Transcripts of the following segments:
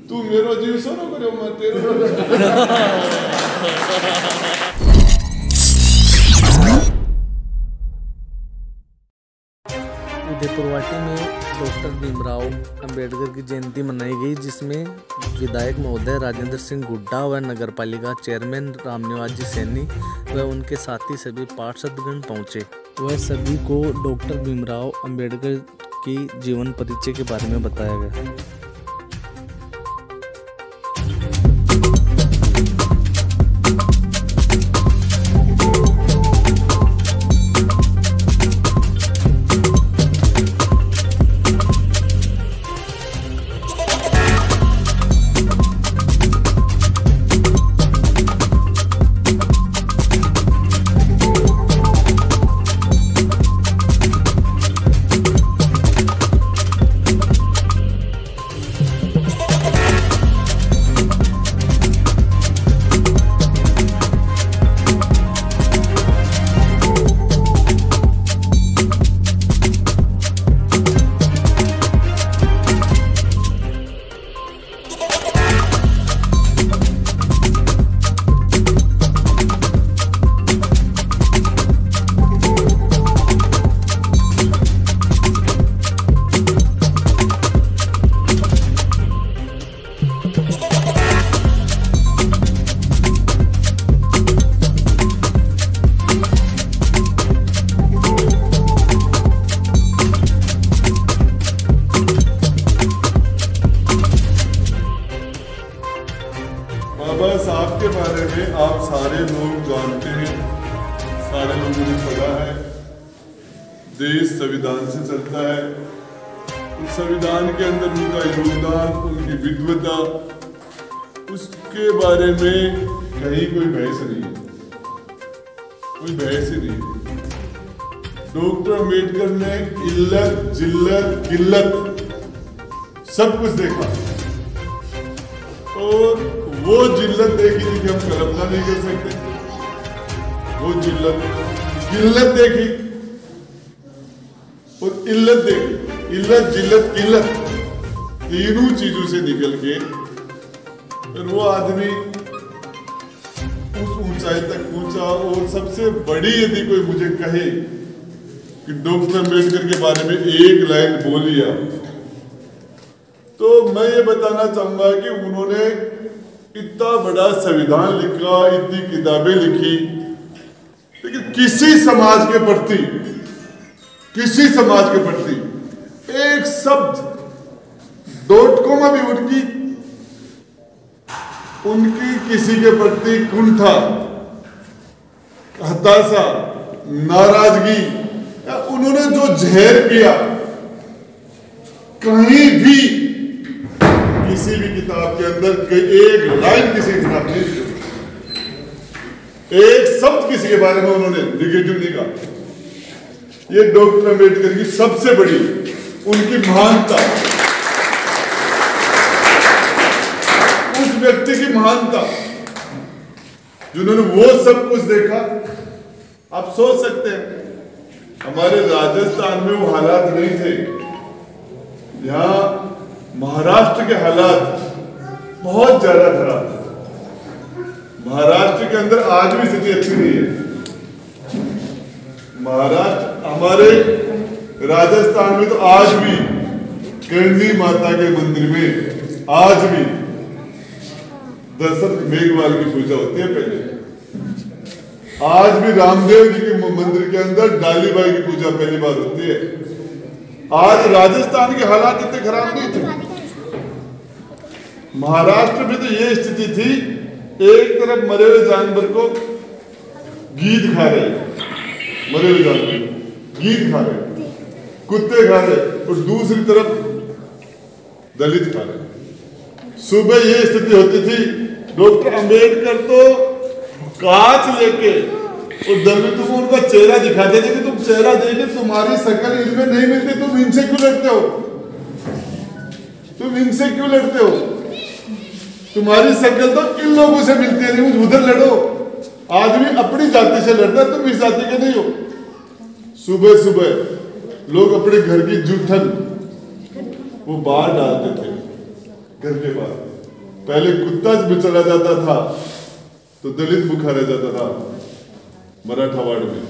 तू मेरो जीव सोनो करो मैं तेरो। उदयपुरवाटी में डॉक्टर भीमराव अंबेडकर की जयंती मनाई गई, जिसमें विधायक महोदय राजेंद्र सिंह गुड्डा व नगरपालिका चेयरमैन रामनिवास जी सैनी व उनके साथी सभी पार्षदगण पहुंचे। वह सभी को डॉक्टर भीमराव अंबेडकर की जीवन परिचय के बारे में बताया गया। बाबा साहब के बारे में आप सारे लोग जानते हैं, सारे लोगों ने पढ़ा है। देश संविधान से चलता है। उस संविधान के अंदर उनका योगदान, उनकी विद्वता, उसके बारे में कहीं कोई बहस नहीं है, कोई बहस ही नहीं है। डॉक्टर अंबेडकर ने इल्लत, जिल्लत, किल्लत सब कुछ देखा और वो जिल्लत देखी थी कि हम कल्पना नहीं कर सकते। वो जिल्लत, किल्लत देखी और इल्लत देखी। इल्लत, जिल्लत, किल्लत तीनों चीजों से निकल के और वो आदमी उस ऊंचाई तक पहुंचा। और सबसे बड़ी यदि कोई मुझे कहे कि डॉक्टर अंबेडकर के बारे में एक लाइन बोल लिया, तो मैं ये बताना चाहूंगा कि उन्होंने इतना बड़ा संविधान लिखा, इतनी किताबें लिखी, लेकिन किसी समाज के प्रति एक शब्द, डॉट कॉमा भी उनकी किसी के प्रति कुंठा, हताशा, नाराजगी, या उन्होंने जो जहर किया कहीं भी किसी भी किताब के अंदर एक लाइन किसी के खिलाफ नहीं लिखी, एक शब्द किसी के बारे में उन्होंने निगेटिव नहीं कहा। ये डॉक्टर अंबेडकर की सबसे बड़ी उनकी महानता, उस व्यक्ति की महानता जिन्होंने वो सब कुछ देखा। आप सोच सकते हैं हमारे राजस्थान में वो हालात नहीं थे, यहाँ महाराष्ट्र के हालात बहुत ज्यादा खराब थे। महाराष्ट्र के अंदर आज भी स्थिति अच्छी नहीं है। महाराष्ट्र, हमारे राजस्थान में तो आज भी करणी माता के मंदिर में आज भी दशरथ मेघवाल की पूजा होती है। पहले आज भी रामदेव जी के मंदिर के अंदर डालीबाई की पूजा पहली बार होती है। आज राजस्थान के हालात इतने खराब नहीं थे। महाराष्ट्र में तो ये स्थिति थी, एक तरफ मरे हुए जानवर को गीद खा रहे, मरे हुए जानवर गीद खा रहे, कुत्ते खा रहे, और दूसरी तरफ दलित खा रहे। सुबह ये स्थिति होती थी। डॉक्टर अंबेडकर तो कांच लेके और दलितों को उनका चेहरा दिखाते थे कि तुम चेहरा देखे, तुम्हारी शक्ल इनमें नहीं मिलती, तुम इनसे क्यों लड़ते हो, तुम इनसे क्यों लड़ते हो, तुम्हारी शक्ल तो इन लोगों से मिलती है, नहीं उधर लड़ो। आदमी अपनी जाति से लड़ता है, तुम इस जाति के नहीं हो। सुबह सुबह लोग अपने घर की जूठन वो बाहर डालते थे, घर के बाहर। पहले कुत्ता भी चला जाता था तो दलित भूखा रह जाता था मराठावाड़ में,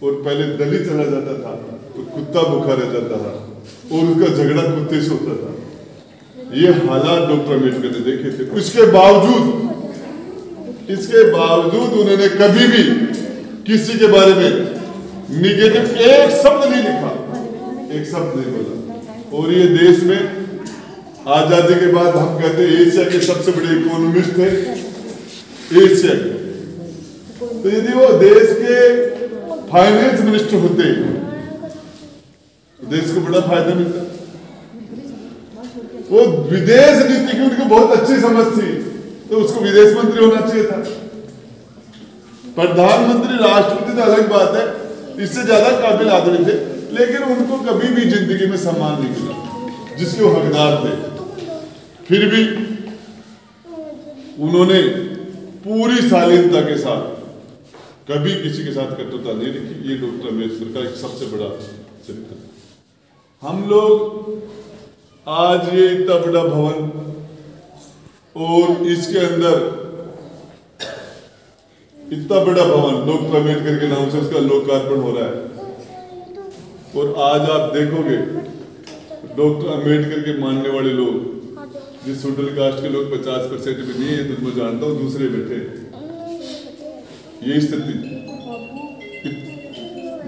और पहले दलित चला जाता था तो कुत्ता भूखा रह जाता था, और उसका झगड़ा कुत्ते से होता था। ये हालात डॉक्टर अम्बेडकर ने देखे थे। इसके बावजूद उन्होंने कभी भी किसी के बारे में निगेटिव एक शब्द नहीं लिखा, एक शब्द नहीं बोला। और ये देश में आजादी के बाद हम कहते हैं एशिया के सबसे बड़े इकोनॉमिस्ट थे, एशिया के। तो यदि वो देश के फाइनेंस मिनिस्टर होते तो देश को बड़ा फायदा मिलता। वो विदेश नीति की उनकी बहुत अच्छी समझ थी, तो उसको विदेश मंत्री होना चाहिए था। प्रधानमंत्री राष्ट्रपति तो अलग बात है, इससे ज्यादा काबिल आदमी थे, लेकिन उनको कभी भी जिंदगी में सम्मान नहीं मिला जिसके वो हकदार थे। फिर भी उन्होंने पूरी शालीनता के साथ कभी किसी के साथ कटुता नहीं रखी। ये डॉक्टर अम्बेडकर का एक सबसे बड़ा चरित्र। हम लोग आज ये इतना बड़ा भवन और इसके अंदर इतना बड़ा भवन डॉक्टर अम्बेडकर के नाम से उसका लोकार्पण हो रहा है, और आज आप देखोगे डॉक्टर अम्बेडकर के मानने वाले लोग, जिस शेड्यूल कास्ट के लोग 50% भी नहीं है, तो मैं जानता हूँ दूसरे बैठे। ये स्थिति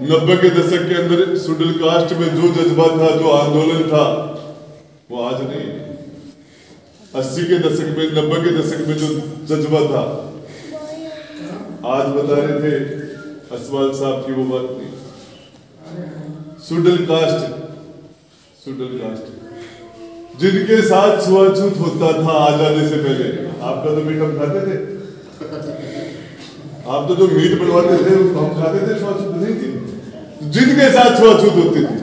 90 के दशक के अंदर शेड्यूल कास्ट में जो जज्बा था, जो आंदोलन था, वो आज नहीं। 80 के दशक में, 90 के दशक में जो जज्बा था, आज बता रहे थे असवाल साहब की वो बात नहीं। शेड्यूल कास्ट जिनके साथ छुआछूत होता था आजादी से पहले, आपका तो मीट हम खाते थे, आप तो जो मीट बनवाते थे उसको हम खाते थे, छुआछूत नहीं थी। जिनके साथ छुआछूत होती थी,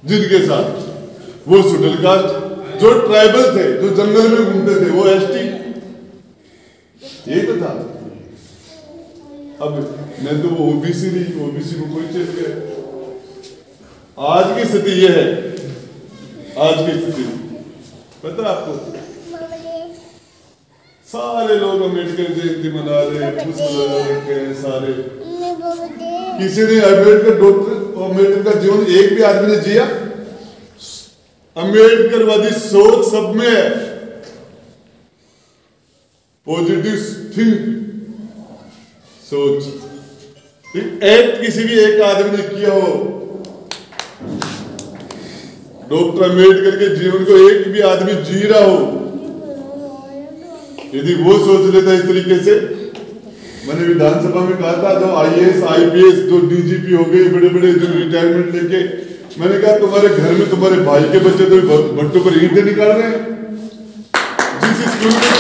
जिनके साथ वो शेड्यूल कास्ट, जो ट्राइबल थे, जो जंगल में घूमते थे, वो एसटी, यही तो था। अब मैं तो वो ओबीसी नहीं, ओबीसी को कोई चेंज गया। आज की स्थिति ये है, आज की स्थिति पता आपको, सारे लोग अम्बेडकर जयंती मना रहे हैं, खुश लगा रखे हैं सारे। किसी ने डॉक्टर अम्बेडकर का जीवन एक भी आदमी ने जिया? अम्बेडकरवादी सोच सब में है, पॉजिटिव थिंक सोच। एक्ट किसी भी एक आदमी ने किया हो, डॉक्टर अम्बेडकर के जीवन को एक भी आदमी जी रहा हो, यदि वो सोच लेता इस तरीके से। मैंने विधानसभा में कहा था, जो आईएएस आईपीएस जो डीजीपी हो गए बड़े बड़े, जो रिटायरमेंट लेके, मैंने कहा तुम्हारे घर में तुम्हारे भाई के बच्चे तो भट्टों पर ईंटें निकाल रहे हैं। जिस स्कूल में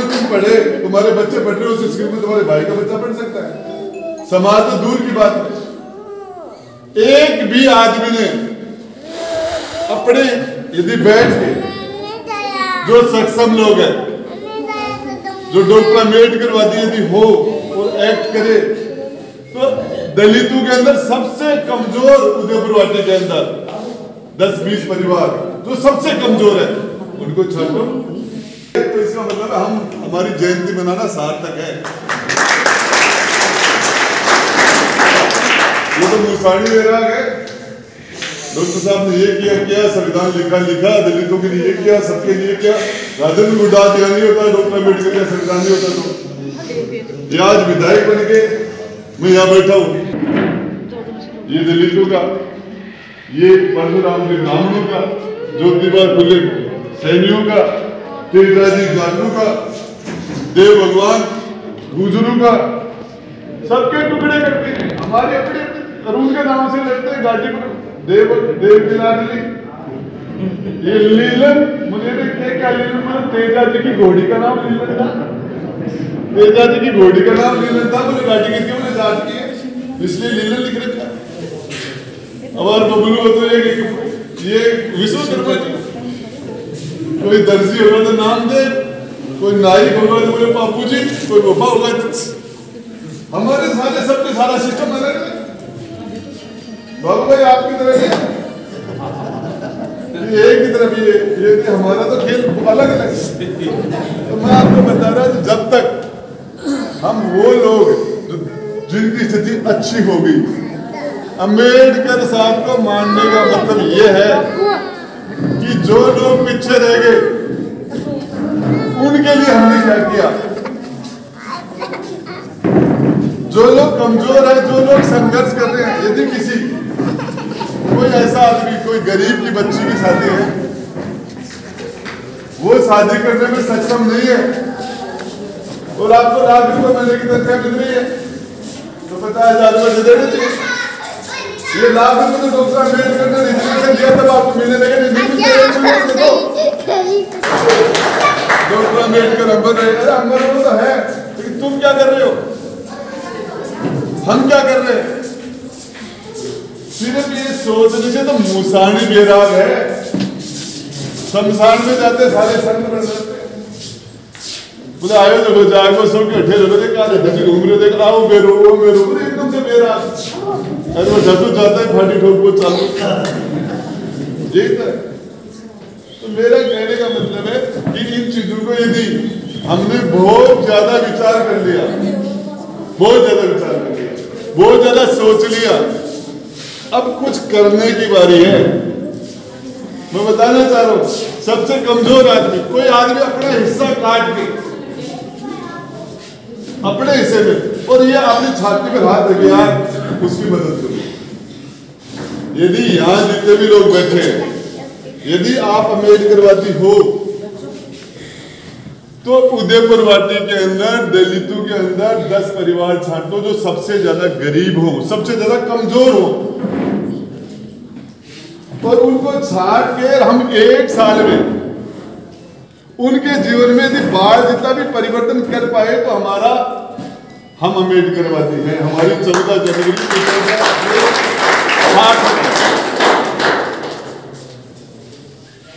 तुम पढ़े, तुम्हारे बच्चे पढ़ रहे हो, उस स्कूल में तुम्हारे भाई का बच्चा पढ़ सकता है। समाज तो दूर की बात है, एक भी आदमी ने अपने यदि बैठ के, जो सक्षम लोग हैं, जो डॉक्टर अम्बेडकरवादी यदि हो और एक्ट करे, तो दलितों के अंदर सबसे कमजोर, उदयपुर वाटी के अंदर 10-20 परिवार जो सबसे कमजोर है, उनको छाटो। तो इसका मतलब हमारी जयंती मनाना सार्थक है। ये तो मुसाड़ी वैराग है। डॉक्टर साहब ने ये किया, संविधान लिखा, दलितों के लिए किया, सबके लिए किया। राजेंद्र गुडात यहाँ नहीं होता, डॉक्टर अम्बेडकर का संविधान नहीं होता तो ये आज विधायक बन के मैं यहाँ बैठा हूँ। ये दलितों का, ये परशुराम के ब्राह्मणों का, ज्योतिबा फुले सैनियों का, तेजाजी जाटों का, देव भगवान गुजरों का, सबके टुकड़े करते हैं। हमारे अपने अरुण के नाम से लगते हैं गाड़ी पर, देव की ये लीलन, मुझे क्या लीलन, मतलब तेजा जी की घोड़ी का नाम लीलन था, तेजा जी की घोड़ी का नाम लीलन था, मुझे गाड़ी किसकी उन्हें जाट की है, इसलिए लीलन लिख रखा। हमारे बबलू हो तो ये विश्वकर्मा जी, कोई दर्जी होगा तो नाम दे, कोई नाई होगा तो बोले बापू जी, कोई बाबा होगा तो हमारे सारे सबके सारा सिस्टम अलग है। बाबू भाई आपकी तरह एक ही तरफ ये हमारा तो खेल अलग अलग है। तो मैं आपको बता रहा हूँ, जब तक हम वो लोग जिनकी स्थिति अच्छी हो गई, अम्बेडकर साहब को मानने का मतलब ये है कि जो लोग पीछे रह गए उनके लिए हमने क्या किया, जो लोग कमजोर है, जो लोग संघर्ष कर रहे हैं, यदि किसी कोई ऐसा आदमी, कोई गरीब की बच्ची की शादी है, वो शादी करने में सक्षम नहीं है और आपको लाख रुपए महीने की तनख्वाह मिल रही है तो 50,000 रुपए दे देने चाहिए। ये लाख रुपए तो डॉक्टर अम्बेडकर ने रिजर्वेशन दिया तब आपको मिलने लगे, नहीं मिलते डॉक्टर अम्बेडकर अमर रहे, अमर तो है, लेकिन तुम क्या कर रहे हो, हम क्या कर रहे हैं? सिर्फ ये सोचने से तो मूसानी बेराग है, शमशान में जाते सारे संत बन जाते, बोले आयो लोगो जागो सो के अठे लोगो देख काले बच्चे घूम रहे, देख आओ बेरो वो बेरो, बोले एकदम से बेराग, अरे वो जसू जाता है फाटी ठोक वो चालू यही तो मेरा कहने का मतलब है कि इन चीजों को यदि हमने बहुत ज्यादा विचार कर लिया, बहुत ज्यादा विचार कर लिया, बहुत ज्यादा सोच लिया, अब कुछ करने की बारी है। मैं बताना चाह रहा हूं, सबसे कमजोर आदमी, कोई आदमी अपना हिस्सा काट के अपने हिस्से में और ये अपनी छाती पर हाथ रखे, यार उसकी मदद करो। यदि यहां जितने भी लोग बैठे हैं, यदि आप अम्बेडकरवादी हो तो उदयपुर वाटी के अंदर, दलितों के अंदर 10 परिवार छांटो जो सबसे ज्यादा गरीब हो, सबसे ज्यादा कमजोर हो, और उनको छांट के हम 1 साल में उनके जीवन में यदि बाढ़ जितना भी परिवर्तन कर पाए तो हमारा, हम अम्बेडकरवादी हैं। हमारी 14 जनवरी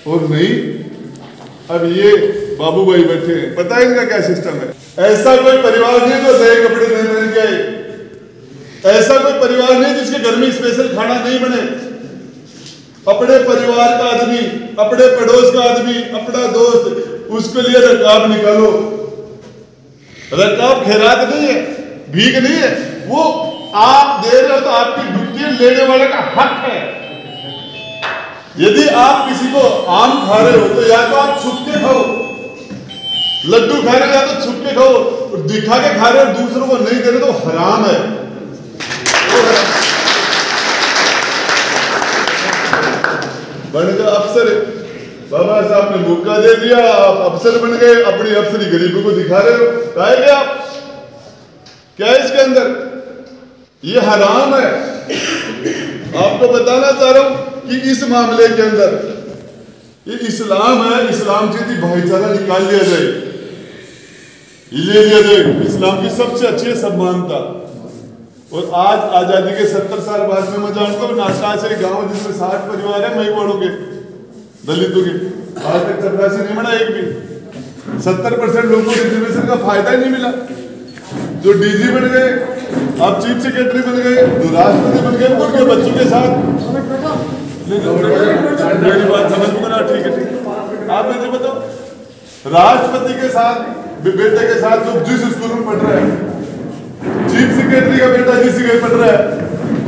और नहीं, अब ये बाबू भाई बैठे हैं, पता है इनका क्या सिस्टम है। ऐसा कोई परिवार नहीं जो नए कपड़े नहीं पहन के आए, ऐसा कोई परिवार नहीं जिसके घर में स्पेशल खाना नहीं बने। अपने परिवार का आदमी, अपने पड़ोस का आदमी, अपना दोस्त, उसके लिए रकाब निकालो। रकाब खैरात नहीं है, भीख नहीं है, वो आप दे रहे हो तो आपकी ड्यूटी लेने वाले का हक है। यदि आप किसी को आम खा रहे हो तो या तो आप छुप के खाओ, लड्डू खा रहे हो या तो छुप के खाओ, और दिखा के खा रहे हो दूसरों को नहीं दे रहे तो हराम है। बन गए अफसर, बाबा साहब ने मौका दे दिया, आप अफसर बन गए, अपनी अफसरी गरीबों को दिखा रहे हो, कहेंगे आप क्या है इसके अंदर, ये हराम है। आपको बताना चाह रहा हूं कि इस मामले के अंदर ये इस्लाम है, इस्लाम से यदि भाईचारा निकाल लिया जाए, ले लिया जाए, इस्लाम की सबसे अच्छी समानता। और आज आजादी के 70 साल बाद में मैं जानता हूँ नासा से गांव जिसमें 60 परिवार है, मैं पढ़ोगे दलितों के, आज तक चपरासी नहीं बना एक भी। 70% लोगों को रिजर्वेशन का फायदा ही नहीं मिला। जो डीजी बन गए, आप चीफ सेक्रेटरी बन गए, जो राष्ट्रपति बन गए, उनके बच्चों के साथ मेरी बात समझ में ना, ठीक है। आप मुझे बताओ, राष्ट्रपति के साथ बेटे के साथ जो जिस स्कूल में पढ़ रहा है, चीफ सेक्रेटरी का बेटा जिस जगह पढ़ रहा है,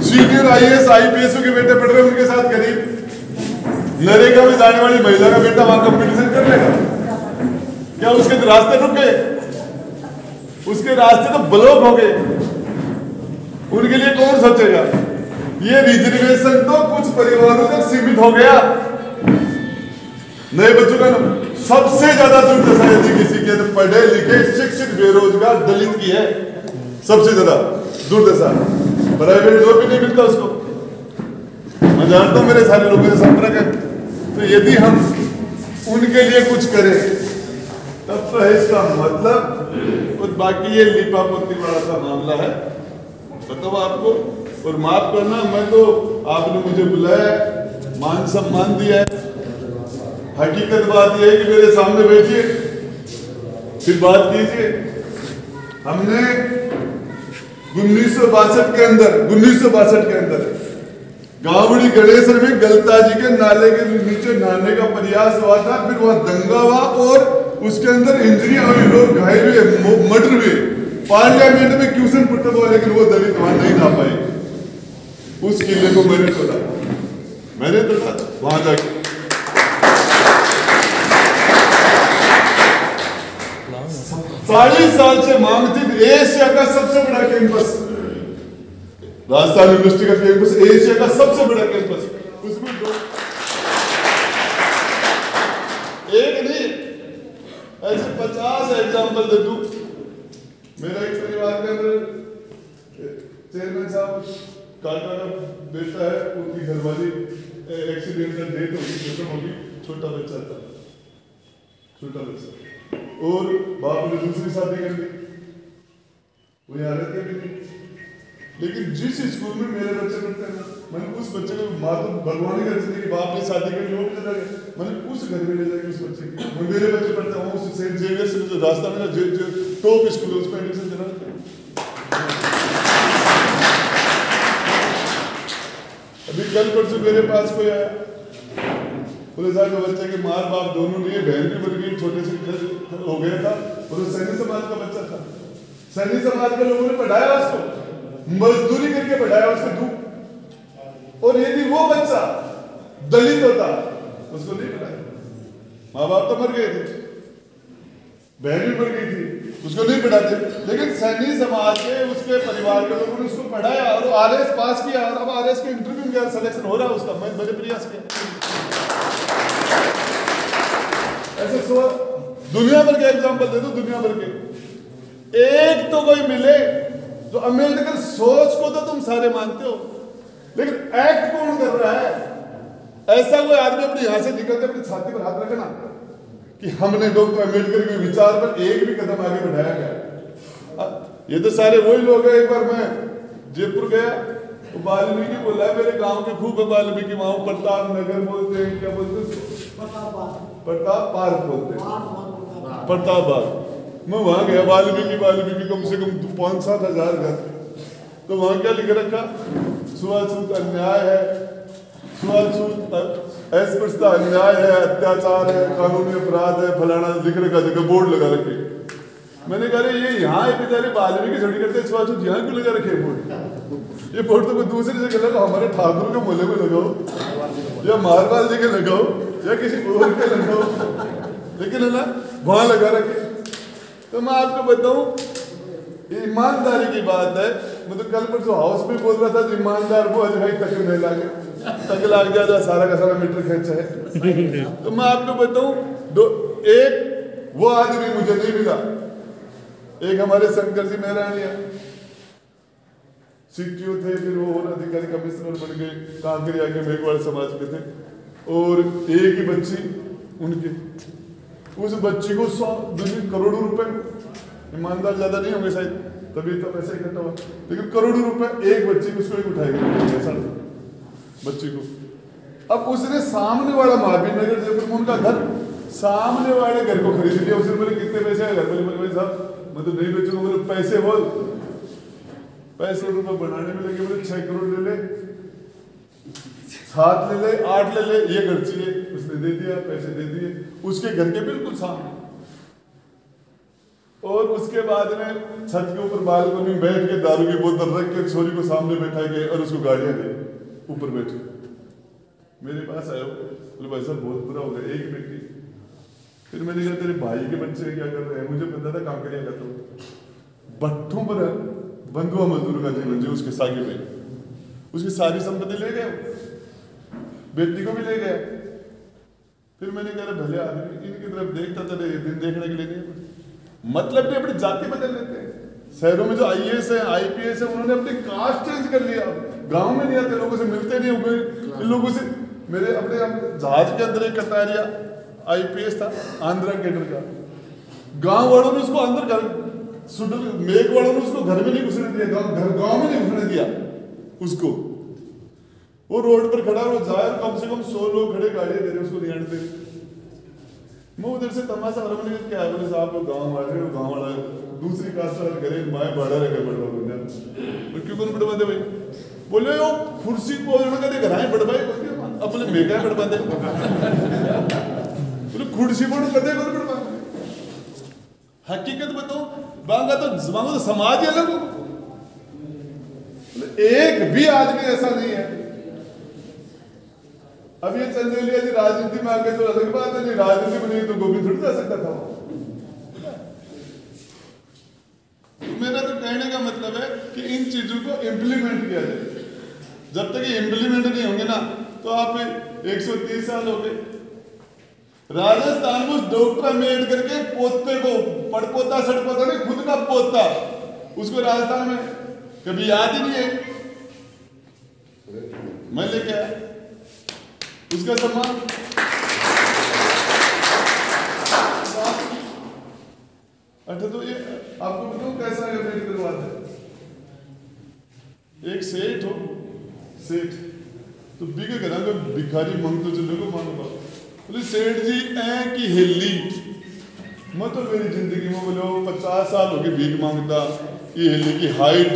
सीनियर IAS IPS के बेटे पढ़ रहे हैं, उनके साथ करीब नरेगा में जाने वाली महिला का बेटा वहां कंपटीशन कर लेगा क्या? उसके तो रास्ते रुक गए, उसके रास्ते तो ब्लॉक हो गए, उनके लिए कौन सोचेगा? ये रिजर्वेशन तो कुछ परिवारों तक सीमित हो गया। नए बच्चों का सबसे ज्यादा दुर्दशा यदि किसी के अंदर पढ़े लिखे शिक्षित बेरोजगार दलित की है, सबसे ज्यादा दुर्दशा। प्राइवेट जॉब भी नहीं मिलता उसको, मैं जानता हूं, मेरे सारे लोगों से संपर्क है। तो यदि हम उनके लिए कुछ करें तब तो है इसका मतलब। और बाकी ये लिपापोती वाला सा मामला है, बताओ आपको, और माफ करना, मैं तो आपने मुझे बुलाया, मान सम्मान दिया है। हकीकत बात यह है कि मेरे सामने बैठिए, फिर बात कीजिए। हमने 1962 के अंदर गावड़ी गणेश्वर में गलता जी के नाले के नीचे नहाने का प्रयास हुआ था, फिर वहां दंगा हुआ और उसके अंदर इंजरियां हुई, लोग घायल हुए, मर्डर हुए। पार्लियामेंट में क्वेश्चन पुट हुआ, लेकिन वो दलित वहां नहीं नहा पाए। उस किले को मैंने तोड़ा वहां जाके। 40 साल से मांग थी एशिया का सबसे बड़ा कैंपस, राजस्थान यूनिवर्सिटी का कैंपस एशिया का सबसे बड़ा कैंपस। उसमें एक नहीं ऐसे 50 एग्जाम्पल दे दूं। मेरा एक परिवार के अंदर चेयरमैन साहब काका का बेटा है, उनकी घरवाली एक्सीडेंट में डेथ होगी, खत्म होगी, छोटा बच्चा था, छोटा बच्चा, और बाप ने दूसरी शादी कर ली, वो यहाँ रहते भी नहीं। लेकिन जिस स्कूल में मेरे बच्चे पढ़ते हैं, मैंने उस बच्चे को माँ तो भगवान ही करती थी कि बाप ने शादी कर ली, वो भी चला गया, मैंने उस घर में ले जाके उस बच्चे की, मेरे बच्चे पढ़ते हैं उस सेंट जेवियर्स जो राजस्थान में टॉप स्कूल है, उसमें एडमिशन दिला। अभी कल परसों मेरे पास कोई आया, बोले साहब के बच्चे के माँ बाप दोनों नहीं, बहन भी बन गई, छोटे से हो गया था, और वो सैनी समाज का बच्चा था। सैनी समाज के लोगों ने पढ़ाया उसको, मजदूरी करके पढ़ाया उसको दूर, और यदि वो बच्चा दलित होता उसको नहीं पढ़ाया। माँ बाप तो मर गए थे, बहन भी मर गई थी, उसको नहीं पढ़ाते, लेकिन सैनी समाज के उसके परिवार के लोगों ने उसको पढ़ाया और आरएस पास किया, और अब आरएस के इंटरव्यू में सिलेक्शन हो रहा है उसका। मैं बड़े प्रयास किया, ऐसे दुनिया भर के एग्जाम्पल दे दो, दुनिया भर के। एक तो कोई मिले तो अम्बेडकर सोच को तो तुम सारे मानते हो, लेकिन एक्ट कौन कर रहा है? ऐसा कोई आदमी अपने यहां से निकलते अपनी छाती पर हाथ रखना कि हमने डॉक्टर अम्बेडकर के विचार पर एक भी कदम आगे बढ़ाया गया। ये तो सारे वही लोग हैं। एक बार मैं जयपुर गया, तो वाल्मीकि बोला मेरे गांव के खूब है वाल्मीकि, वहां प्रताप नगर बोलते हैं, क्या बोलते हैं, प्रताप पार्क बोलते हैं, प्रताप बाग। मैं वहां गया, वाल्मीकि कम से कम 5-7 हजार घर, तो वहां क्या लिख रखा, छुआछूत अन्याय है, छुआछूत अस्पृश्यता अन्याय है, अत्याचार है, कानूनी अपराध है, फलाना लिख रखा, जगह बोर्ड लगा रखे। मैंने कहा ये यहाँ बेचारे वाल्मीकि छुट्टी करते हैं, छुआछूत यहाँ क्यों लगा रखे बोर्ड? ये बोर्ड तो कोई दूसरी जगह लगाओ, हमारे ठाकुर के मोहल्ले में लगाओ, या मारवाल जी के लगाओ, या किसी और के लगाओ, लेकिन है ना वहां लगा रखे। तो मैं आपको बताऊं, ईमानदारी की बात है। मैं तो कल परसों हाउस में बोल रहा था, ईमानदार वो अजय तक नहीं लागे, तक लाग जाए सारा का सारा मीटर खर्च है। तो मैं आपको बताऊं, एक वो आदमी मुझे नहीं मिला, एक हमारे शंकर जी मेहरानिया सीटीओ थे, फिर वो अधिकारी कमिश्नर बन गए, कांकरिया के मेघवाड़ समाज के थे, और एक ही बच्ची उनकी, उस बच्ची को 100 करोड़ों रुपए, ईमानदार ज्यादा नहीं होंगे शायद, तभी तो पैसे इकट्ठा हुआ, लेकिन करोड़ों रुपए एक बच्ची को, उसको एक उठाएगी ऐसा बच्ची को। अब उसने सामने वाला महावीर नगर जयपुर में उनका घर, सामने वाले घर को खरीद लिया। उसने बोले कितने पैसे है घर? बोले भाई साहब मैं तो नहीं बेचूंगा। बोले पैसे बोल, पैसे रुपए बनाने में लगे, बोले 6 करोड़ ले ले, 7 ले ले, 8 ले ले, ये घर चाहिए। उसने दे दिया, पैसे दे दिए, उसके घर के बिल्कुल सामने। और उसके बाद में छत के ऊपर बालकनी में बैठ के दारू की बोतल रख के छोरी को सामने बैठा के और उसको गाड़ियां दी, ऊपर बैठे। मेरे पास आयो, बोले भाई साहब बहुत बुरा हो गया, एक व्यक्ति। फिर मैंने कहा तेरे भाई के बच्चे क्या कर रहे हैं? मुझे पता था काम करिया करता हूँ। भट्टों पर बंधुआ मजदूर का जीवन जो उसके सागे में, उसकी सारी संपत्ति ले गए, बेटी को भी ले गया। फिर मैंने कहा भले आदमी, इनकी तरफ देखता था, ये दिन देखने के लिए नहीं, मतलब नहीं, अपनी जाति बदल लेते हैं। शहरों में जो आईएएस है, आईपीएस है, उन्होंने अपनी कास्ट चेंज कर लिया, गांव में नहीं आते, लोगों से मिलते नहीं होंगे, इन लोगों से। मेरे अपने जहाज के अंदर एक कतारिया आईपीएस था, आंध्रा कैडर का, गांव वालों ने उसको अंदर घर, मेघ वालों ने उसको घर में नहीं घुसने दिया, गांव में नहीं घुसने दिया उसको। वो रोड पर खड़ा, वो जाए, कम से कम 100 लोग खड़े, गाड़ियां दे रहे उसको, नहीं आने दे। मैं उधर से तमाशा हो रहा, मैंने क्या है? बोले साहब लोग गाँव वाले, गाँव वाला दूसरी कास्ट वाले करे, माए बढ़ा रहे, बढ़वा क्यों कौन बढ़वा दे भाई? बोले वो कुर्सी को कदे कराए बड़बाई अपने मेगा बड़बा दे बोले कुर्सी पर कदे कर बड़बा हकीकत बताओ बांगा तो समाज ही अलग हो। एक भी आदमी ऐसा नहीं है। अब ये चंदेलिया जी राजनीति में आके तो अलग बात है, नहीं राजनीति में नहीं तो गोविंद थोड़ी जा सकता था। मेरा तो कहने का मतलब है कि इन चीजों को इम्प्लीमेंट किया जाए। जब तक ये इम्प्लीमेंट नहीं होंगे ना तो आप 130 साल हो गए। राजस्थान में डॉक्टर अम्बेडकर के पोते को पड़पोता सड़पोता नहीं, खुद का पोता, उसको राजस्थान में कभी याद ही नहीं है। मैं लेके आया उसका सम्मान। अच्छा तो ये आपको बताऊं कैसा है अम्बेडकर बात है। एक सेठ हो, सेठ तो बिके घर में भिखारी मंग तो चलो को मानो बोले सेठ जी ऐ की हेली मैं तो मेरी जिंदगी में बोलो 50 साल हो गए भीख मांगता। ये हेली की हाइट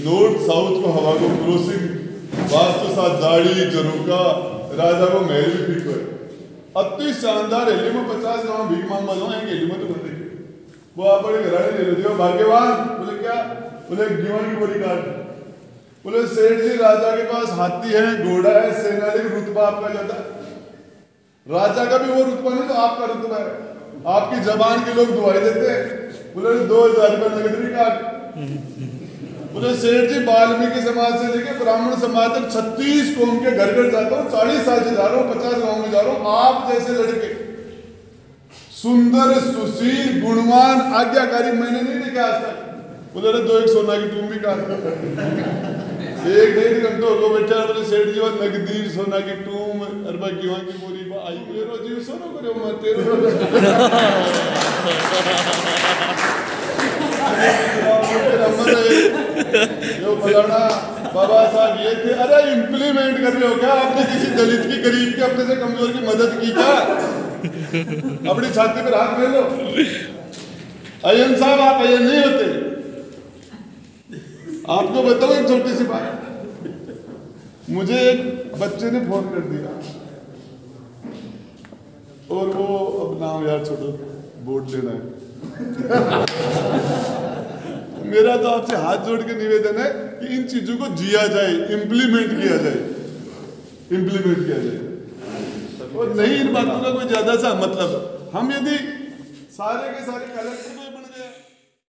नॉर्थ साउथ को हवा को क्रॉसिंग वास्तु साथ दाढ़ी जरूका राजा को महल भी ठीक हुए अति शानदार हेली में 50 गाँव भीख मांग जाऊँ एक हेली में तो बंदे वो आप बड़े घराने ले लेते हो भाग्यवान। बोले क्या? बोले गेहूं की बोरी काट। बोले सेठ जी राजा के पास हाथी है घोड़ा है सेना लेकिन रुतबा आपका ज्यादा। राजा का भी वो रुतबा नहीं तो आपका रुतबा है। आपकी जबान के लोग दुआई देते हैं। बोले 2000 रुपये नगद भी काट। बोले सेठ जी वाल्मीकि समाज से लेके ब्राह्मण समाज तक 36 कौम के घर घर जाता हूँ, 40 साल से जा रहा हूँ, 50 गाँव में जा रहा हूँ। आप जैसे लड़के सुंदर सुशील गुणवान आज्ञाकारी मैंने नहीं देखा आज तक। बोले 2 एक सोना की टूम भी काट 1-1.5 घंटे हो बैठा। बोले सेठ जी नगदी सोना की टूम अरबा गेहूं की बोरी आई मेरो जीव सोनो करे मैं तेरे जो फलाना बाबा साहब ये थे। अरे इम्प्लीमेंट कर रहे हो क्या? आपने किसी दलित की गरीब के अपने से कमजोर की मदद की क्या? अपनी छाती पर हाथ ले लो। अयन साहब आप अयन नहीं होते। आपको बताओ एक छोटी सी बात। मुझे एक बच्चे ने फोन कर दिया और वो अब नाम यार छोड़ो वोट लेना है। मेरा तो आपसे हाथ जोड़ के निवेदन है कि इन चीजों को जिया जाए, इम्प्लीमेंट किया जाए, इम्प्लीमेंट किया जाए। और नहीं इन बातों का कोई ज्यादा सा मतलब हम यदि सारे के सारे कलेक्टर